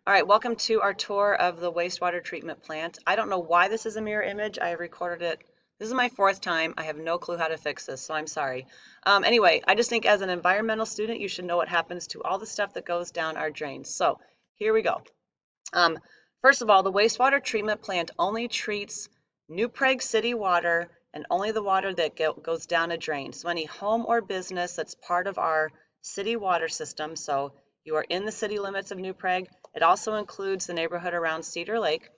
All right, welcome to our tour of the wastewater treatment plant. I don't know why this is a mirror image. I have recorded it. This is my fourth time. I have no clue how to fix this, so I'm sorry. Anyway, I just think as an environmental student, you should know what happens to all the stuff that goes down our drains. So here we go. Um, First of all, the wastewater treatment plant only treats New Prague City water and only the water that goes down a drain. So any home or business that's part of our city water system, so you are in the city limits of New Prague, it also includes the neighborhood around Cedar Lake.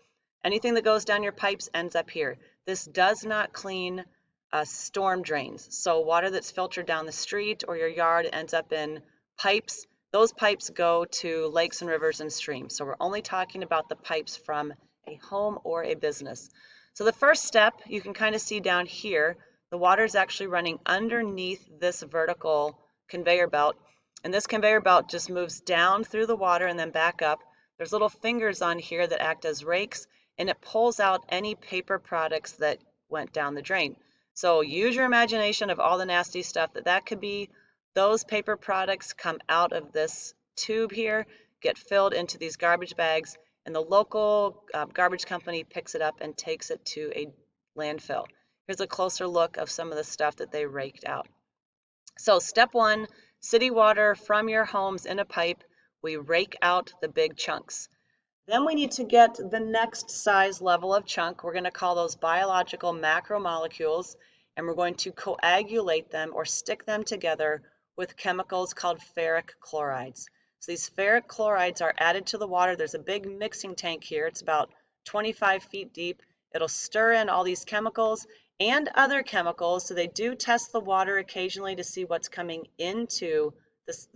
Anything that goes down your pipes ends up here. This does not clean storm drains. So water that's filtered down the street or your yard ends up in pipes. Those pipes go to lakes and rivers and streams. So we're only talking about the pipes from a home or a business. So the first step, you can kind of see down here, the water is actually running underneath this vertical conveyor belt. And this conveyor belt just moves down through the water and then back up. There's little fingers on here that act as rakes, and it pulls out any paper products that went down the drain. So use your imagination of all the nasty stuff that could be. Those paper products come out of this tube here, get filled into these garbage bags, and the local garbage company picks it up and takes it to a landfill. Here's a closer look of some of the stuff that they raked out. So step one, city water from your homes in a pipe. We rake out the big chunks. Then we need to get the next size level of chunk. We're going to call those biological macromolecules, and we're going to coagulate them or stick them together with chemicals called ferric chlorides. So these ferric chlorides are added to the water. There's a big mixing tank here. It's about 25 feet deep. It'll stir in all these chemicals and other chemicals. So they do test the water occasionally to see what's coming into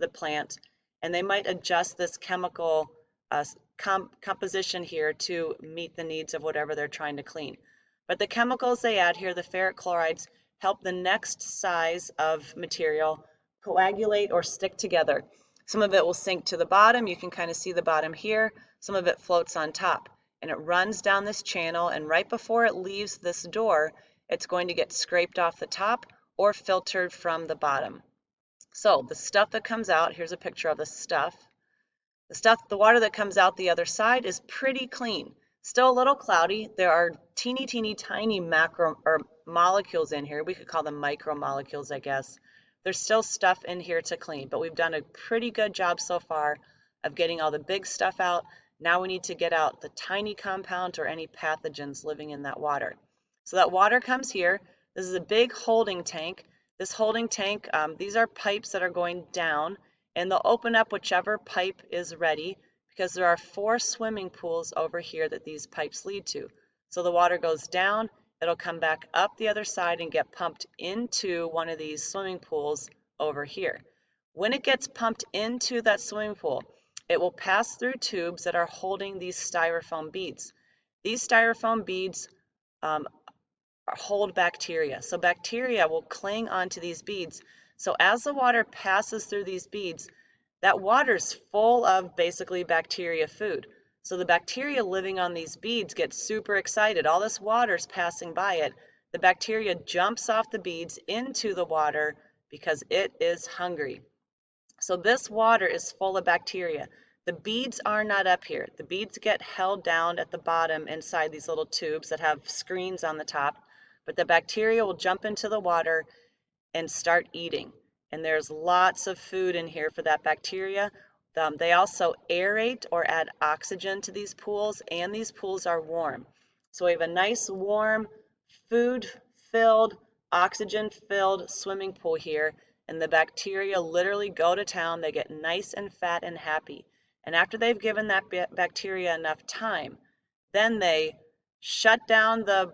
the plant, and they might adjust this chemical composition here to meet the needs of whatever they're trying to clean. But the chemicals they add here, the ferric chlorides, help the next size of material coagulate or stick together. Some of it will sink to the bottom. You can kind of see the bottom here. Some of it floats on top. And it runs down this channel, and right before it leaves this door, it's going to get scraped off the top or filtered from the bottom. So the stuff that comes out, here's a picture of the stuff. The water that comes out the other side is pretty clean. Still a little cloudy. There are teeny tiny macro or molecules in here. We could call them micromolecules, I guess. There's still stuff in here to clean, but we've done a pretty good job so far of getting all the big stuff out. Now we need to get out the tiny compounds or any pathogens living in that water. So that water comes here. This is a big holding tank. This holding tank, these are pipes that are going down, and they'll open up whichever pipe is ready because there are 4 swimming pools over here that these pipes lead to. So the water goes down, it'll come back up the other side and get pumped into one of these swimming pools over here. When it gets pumped into that swimming pool, it will pass through tubes that are holding these styrofoam beads. These styrofoam beads hold bacteria. So bacteria will cling onto these beads. So as the water passes through these beads, that water's full of basically bacteria food. So the bacteria living on these beads get super excited. All this water's passing by it. The bacteria jumps off the beads into the water because it is hungry. So this water is full of bacteria. The beads are not up here. The beads get held down at the bottom inside these little tubes that have screens on the top, but the bacteria will jump into the water and start eating. And there's lots of food in here for that bacteria. They also aerate or add oxygen to these pools, and these pools are warm. So we have a nice warm, food-filled, oxygen-filled swimming pool here, and the bacteria literally go to town. They get nice and fat and happy. And after they've given that bacteria enough time, then they shut down the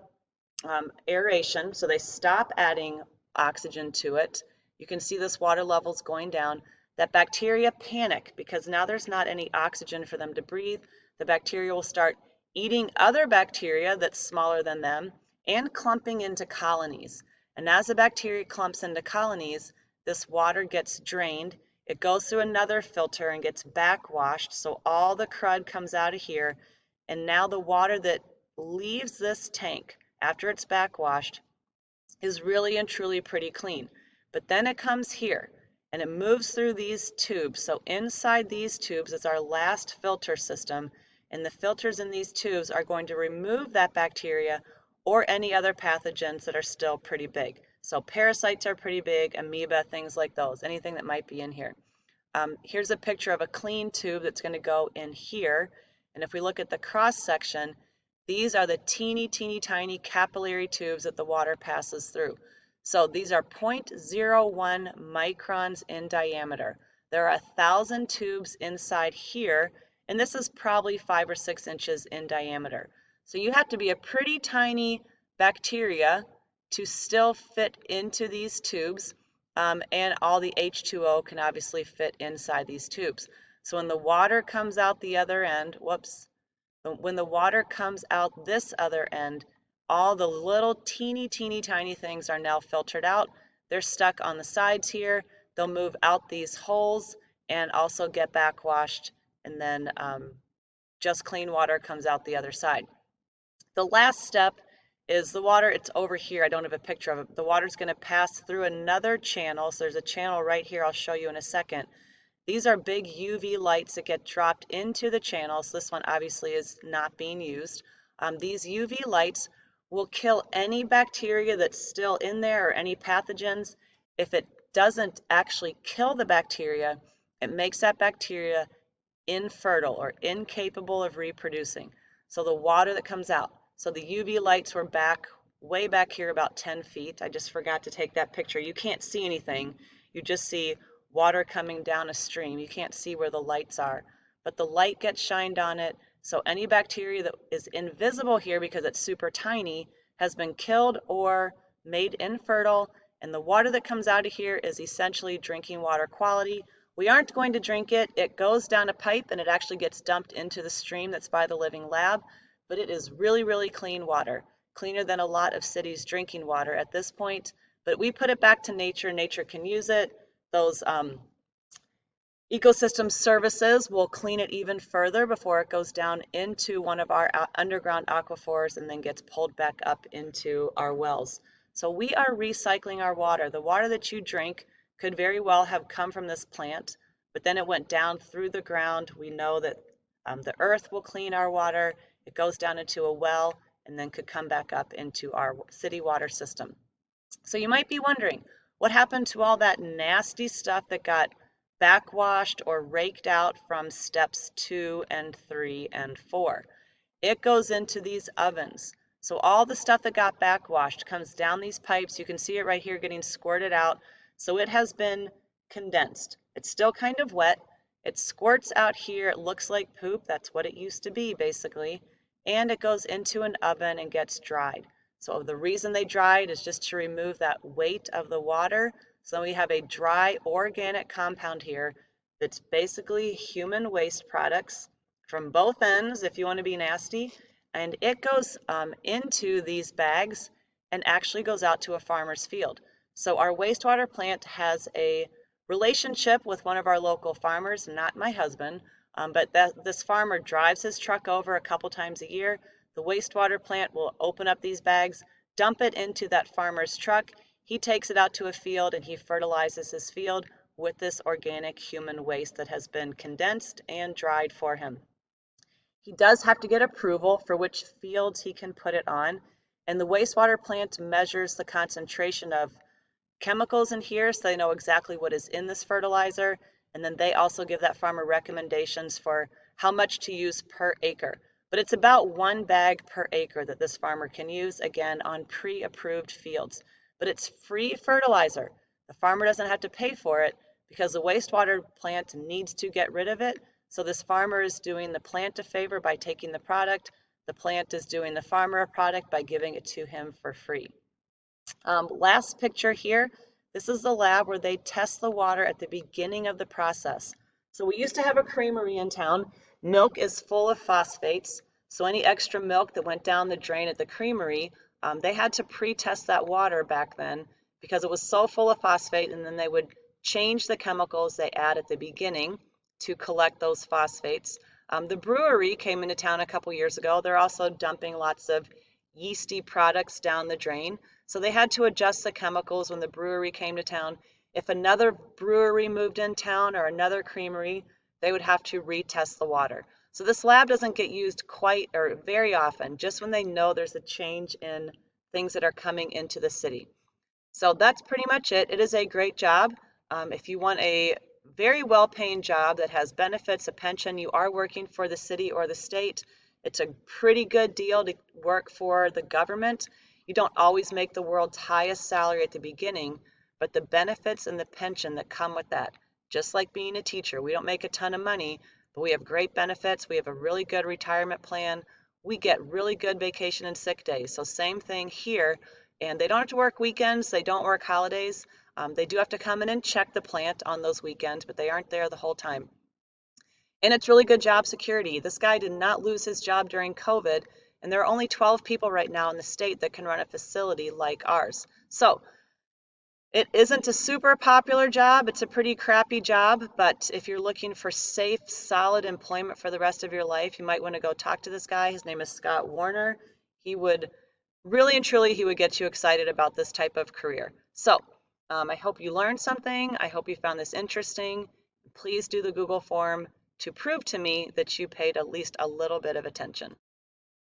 aeration, so they stop adding oxygen to it. You can see this water levels going down. That bacteria panic because now there's not any oxygen for them to breathe. The bacteria will start eating other bacteria that's smaller than them and clumping into colonies. And as the bacteria clumps into colonies, this water gets drained. It goes through another filter and gets backwashed, so all the crud comes out of here. And now the water that leaves this tank after it's backwashed is really and truly pretty clean. But then it comes here, and it moves through these tubes. So inside these tubes is our last filter system, and the filters in these tubes are going to remove that bacteria or any other pathogens that are still pretty big. So parasites are pretty big, amoeba, things like those, anything that might be in here. Here's a picture of a clean tube that's going to go in here. And if we look at the cross section, these are the teeny tiny capillary tubes that the water passes through. So these are 0.01 microns in diameter. There are 1,000 tubes inside here, and this is probably 5 or 6 inches in diameter. So you have to be a pretty tiny bacteria to still fit into these tubes. And all the H2O can obviously fit inside these tubes. So when the water comes out the other end, when the water comes out this other end, all the little teeny tiny things are now filtered out. They're stuck on the sides here. They'll move out these holes and also get backwashed, and then just clean water comes out the other side. The last step is the water. It's over here. I don't have a picture of it. The water's going to pass through another channel. So there's a channel right here. I'll show you in a second. These are big UV lights that get dropped into the channel. So this one obviously is not being used. These UV lights will kill any bacteria that's still in there or any pathogens. If it doesn't actually kill the bacteria, it makes that bacteria infertile or incapable of reproducing. So the water that comes out. So the UV lights were way back here about 10 feet. I just forgot to take that picture. You can't see anything. You just see water coming down a stream. You can't see where the lights are. But the light gets shined on it. So any bacteria that is invisible here because it's super tiny has been killed or made infertile. And the water that comes out of here is essentially drinking water quality. We aren't going to drink it. It goes down a pipe and it actually gets dumped into the stream that's by the Living Lab. But it is really clean water, cleaner than a lot of cities' drinking water at this point. But we put it back to nature. Nature can use it. Those ecosystem services will clean it even further before it goes down into one of our underground aquifers and then gets pulled back up into our wells. So we are recycling our water. The water that you drink could very well have come from this plant, but then it went down through the ground. We know that the earth will clean our water. It goes down into a well and then could come back up into our city water system. So you might be wondering, what happened to all that nasty stuff that got backwashed or raked out from steps 2 and 3 and 4? It goes into these ovens. So all the stuff that got backwashed comes down these pipes. You can see it right here getting squirted out. So it has been condensed. It's still kind of wet. It squirts out here. It looks like poop. That's what it used to be, basically. And it goes into an oven and gets dried. So the reason they dried is just to remove that weight of the water. So we have a dry organic compound here that's basically human waste products from both ends, if you want to be nasty. And it goes into these bags and actually goes out to a farmer's field. So our wastewater plant has a relationship with one of our local farmers, not my husband, but this farmer drives his truck over a couple times a year. The wastewater plant will open up these bags, dump it into that farmer's truck. He takes it out to a field and he fertilizes his field with this organic human waste that has been condensed and dried for him. He does have to get approval for which fields he can put it on, and the wastewater plant measures the concentration of chemicals in here so they know exactly what is in this fertilizer, and then they also give that farmer recommendations for how much to use per acre. But it's about 1 bag per acre that this farmer can use, again, on pre-approved fields. But it's free fertilizer. The farmer doesn't have to pay for it because the wastewater plant needs to get rid of it. So this farmer is doing the plant a favor by taking the product. The plant is doing the farmer a product by giving it to him for free. Last picture here, this is the lab where they test the water at the beginning of the process. So we used to have a creamery in town. Milk is full of phosphates, so any extra milk that went down the drain at the creamery, they had to pre-test that water back then because it was so full of phosphate, and then they would change the chemicals they add at the beginning to collect those phosphates. The brewery came into town a couple years ago. They're also dumping lots of yeasty products down the drain. So they had to adjust the chemicals when the brewery came to town. If another brewery moved in town or another creamery, they would have to retest the water. So this lab doesn't get used quite or very often, just when they know there's a change in things that are coming into the city. So that's pretty much it. It is a great job. If you want a very well-paying job that has benefits, a pension, you are working for the city or the state. It's a pretty good deal to work for the government. You don't always make the world's highest salary at the beginning, but the benefits and the pension that come with that, just like being a teacher, we don't make a ton of money, but we have great benefits. We have a really good retirement plan. We get really good vacation and sick days. So same thing here. And they don't have to work weekends, they don't work holidays. They do have to come in and check the plant on those weekends, but they aren't there the whole time. And it's really good job security. This guy did not lose his job during COVID, and there are only 12 people right now in the state that can run a facility like ours. So it isn't a super popular job. It's a pretty crappy job, but if you're looking for safe, solid employment for the rest of your life, you might want to go talk to this guy. His name is Scott Warner. He would really and truly, he would get you excited about this type of career. So I hope you learned something. I hope you found this interesting. Please do the Google form to prove to me that you paid at least a little bit of attention.